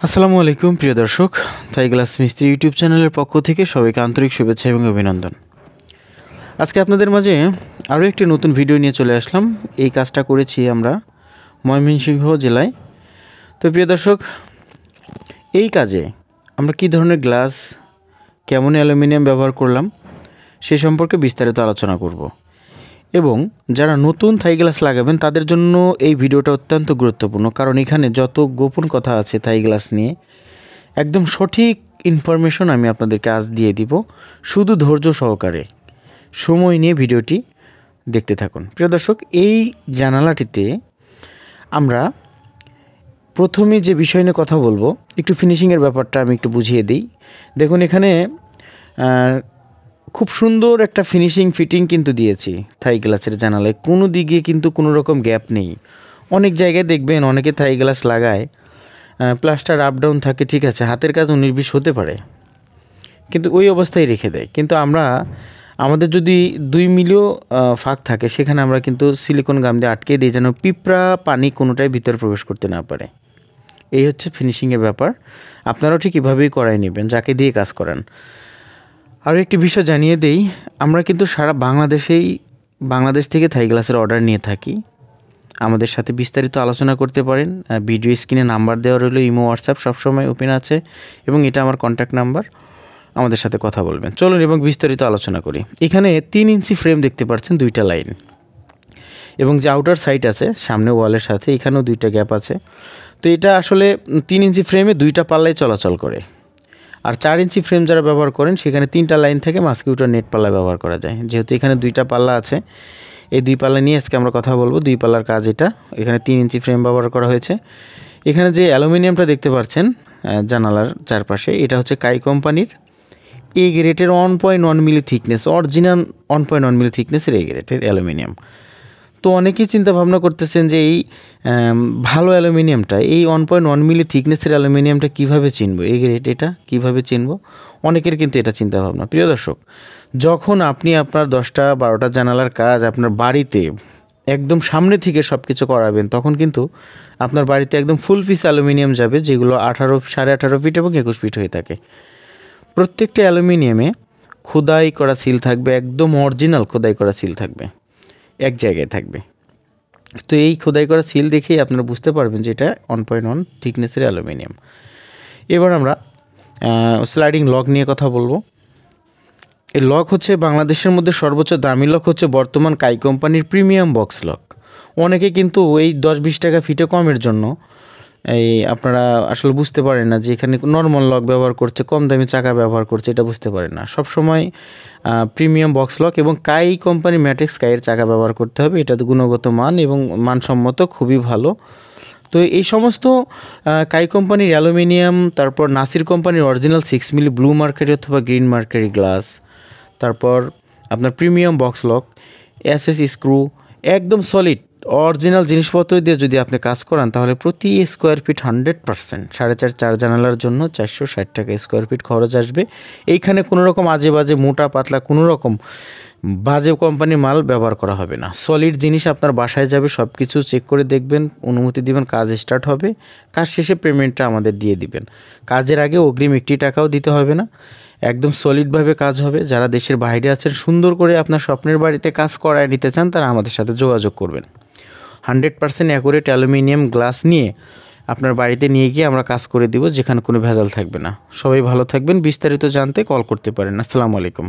আসসালামু আলাইকুম প্রিয় দর্শক, থাই গ্লাস মিস্ত্রি ইউটিউব চ্যানেলের পক্ষ থেকে সবাইকে আন্তরিক শুভেচ্ছা এবং অভিনন্দন। আজকে আপনাদের মাঝে আরও একটি নতুন ভিডিও নিয়ে চলে আসলাম। এই কাজটা করেছি আমরা ময়মনসিংহ জেলায়। তো প্রিয় দর্শক, এই কাজে আমরা কী ধরনের গ্লাস, কেমন অ্যালুমিনিয়াম ব্যবহার করলাম সে সম্পর্কে বিস্তারিত আলোচনা করব। এবং যারা নতুন থাই গ্লাস লাগাবেন তাদের জন্য এই ভিডিওটা অত্যন্ত গুরুত্বপূর্ণ, কারণ এখানে যত গোপন কথা আছে থাই গ্লাস নিয়ে একদম সঠিক ইনফরমেশন আমি আপনাদেরকে আজ দিয়ে দিব। শুধু ধৈর্য সহকারে সময় নিয়ে ভিডিওটি দেখতে থাকুন। প্রিয় দর্শক, এই জানালাটিতে আমরা প্রথমে যে বিষয় নিয়ে কথা বলবো, একটু ফিনিশিংয়ের ব্যাপারটা আমি একটু বুঝিয়ে দিই। দেখুন, এখানে খুব সুন্দর একটা ফিটিং কিন্তু দিয়েছি থাই গ্লাসের জানালায়। কোনো দিকে কিন্তু কোনো রকম গ্যাপ নেই। অনেক জায়গায় দেখবেন অনেকে থাই গ্লাস লাগায়, প্লাস্টার আপ ডাউন থাকে, ঠিক আছে, হাতের কাজ 19-20 হতে পারে, কিন্তু ওই অবস্থায় রেখে দেয়। কিন্তু আমাদের যদি 2 মিলিও ফাঁক থাকে, সেখানে আমরা কিন্তু সিলিকন গাম দিয়ে আটকে দিই যেন পিঁপড়া পানি কোনোটাই ভিতরে প্রবেশ করতে না পারে। এই হচ্ছে ফিনিশিংয়ের ব্যাপার। আপনারাও ঠিক এভাবেই করাই নেবেন যাকে দিয়ে কাজ করান। আরও একটি বিষয় জানিয়ে দেই, আমরা কিন্তু সারা বাংলাদেশ থেকে থাই গ্লাসের অর্ডার নিয়ে থাকি। আমাদের সাথে বিস্তারিত আলোচনা করতে পারেন। ভিডিও স্ক্রিনে নাম্বার দেওয়া রইল, ইমো হোয়াটসঅ্যাপ সবসময় ওপেন আছে এবং এটা আমার কন্ট্যাক্ট নাম্বার। আমাদের সাথে কথা বলবেন। চলুন এবং বিস্তারিত আলোচনা করি। এখানে 3 ইঞ্চি ফ্রেম দেখতে পাচ্ছেন, 2টা লাইন, এবং যে আউটার সাইড আছে সামনে ওয়ালের সাথে, এখানেও 2টা গ্যাপ আছে। তো এটা আসলে 3 ইঞ্চি ফ্রেমে 2টা পাল্লায় চলাচল করে। আর 4 ইঞ্চি ফ্রেম যারা ব্যবহার করেন সেখানে 3টা লাইন থেকে মাস্কিউটার নেট পাল্লা ব্যবহার করা যায়। যেহেতু এখানে 2টা পাল্লা আছে, এই 2 পাল্লা নিয়ে আজকে আমরা কথা বলবো। 2 পাল্লার কাজ এটা। এখানে 3 ইঞ্চি ফ্রেম ব্যবহার করা হয়েছে। এখানে যে অ্যালুমিনিয়ামটা দেখতে পাচ্ছেন জানালার চারপাশে, এটা হচ্ছে কাই কোম্পানির এ গ্রেডের 1.1 মিলি থিকনেস, অরিজিনাল 1.1 মিলি থিকনেসের এ গ্রেডের অ্যালুমিনিয়াম। তো অনেকেই চিন্তা ভাবনা করতেছেন যে এই ভালো অ্যালুমিনিয়ামটা, এই 1.1 মিলি থিকনেসের অ্যালুমিনিয়ামটা কীভাবে চিনব, এই গ্রেড এটা কীভাবে চিনব, অনেকের কিন্তু এটা চিন্তা ভাবনা। প্রিয় দর্শক, যখন আপনি আপনার 10টা 12টা জানালার কাজ আপনার বাড়িতে একদম সামনে থেকে সব কিছু করাবেন, তখন কিন্তু আপনার বাড়িতে একদম ফুল পিস অ্যালুমিনিয়াম যাবে, যেগুলো 18.5 ফিট এবং 21 ফিট হয়ে থাকে। প্রত্যেকটা অ্যালুমিনিয়ামে খোদাই করা সিল থাকবে, একদম অরিজিনাল খোদাই করা সিল থাকবে, এক জায়গায় থাকবে। তো এই খোদাই করা সিল দেখেই আপনারা বুঝতে পারবেন যে এটা 1.1 থিকনেসের অ্যালুমিনিয়াম। এবার আমরা স্লাইডিং লক নিয়ে কথা বলবো। এই লক হচ্ছে বাংলাদেশের মধ্যে সর্বোচ্চ দামি লক হচ্ছে বর্তমান কাই কোম্পানির প্রিমিয়াম বক্স লক। অনেকে কিন্তু এই 10-20 টাকা ফিটে কমের জন্য আপনারা আসলে বুঝতে পারেন না যে এখানে নর্মাল লক ব্যবহার করছে, কম দামি চাকা ব্যবহার করছে, এটা বুঝতে পারেন না। সবসময় প্রিমিয়াম বক্স লক এবং কাই কোম্পানি ম্যাটেক্স কাইয়ের চাকা ব্যবহার করতে হবে। এটা গুণগত মান এবং মানসম্মত খুবই ভালো। তো এই সমস্ত কাই কোম্পানির অ্যালুমিনিয়াম, তারপর নাসির কোম্পানির অরিজিনাল 6 মিলি ব্লু মার্কারি অথবা গ্রিন মার্কারি গ্লাস, তারপর আপনার premium box lock, SS screw, একদম সলিড অরিজিনাল জিনিসপত্র দিয়ে যদি আপনি কাজ করান, তাহলে প্রতি স্কোয়ার ফিট 100% 4.5 জানালার জন্য 460 টাকা স্কোয়ার ফিট খরচ আসবে। এইখানে কোনো রকম আজে বাজে মোটা পাতলা কোনো রকম বাজে কোম্পানির মাল ব্যবহার করা হবে না। সলিড জিনিস আপনার বাসায় যাবে, সব কিছু চেক করে দেখবেন, অনুমতি দিবেন, কাজ স্টার্ট হবে। কাজ শেষে পেমেন্টটা আমাদের দিয়ে দিবেন। কাজের আগে অগ্রিম 1 টাকাও দিতে হবে না। একদম সলিডভাবে কাজ হবে। যারা দেশের বাইরে আছেন, সুন্দর করে আপনার স্বপ্নের বাড়িতে কাজ করায় নিতে চান, তারা আমাদের সাথে যোগাযোগ করবেন। 100% অ্যাকুরেট অ্যালুমিনিয়াম গ্লাস নিয়ে আপনার বাড়িতে নিয়ে গিয়ে আমরা কাজ করে দিব, যেখানে কোনো ভেজাল থাকবে না। সবাই ভালো থাকবেন। বিস্তারিত জানতে কল করতে পারেন। আসসালামু আলাইকুম।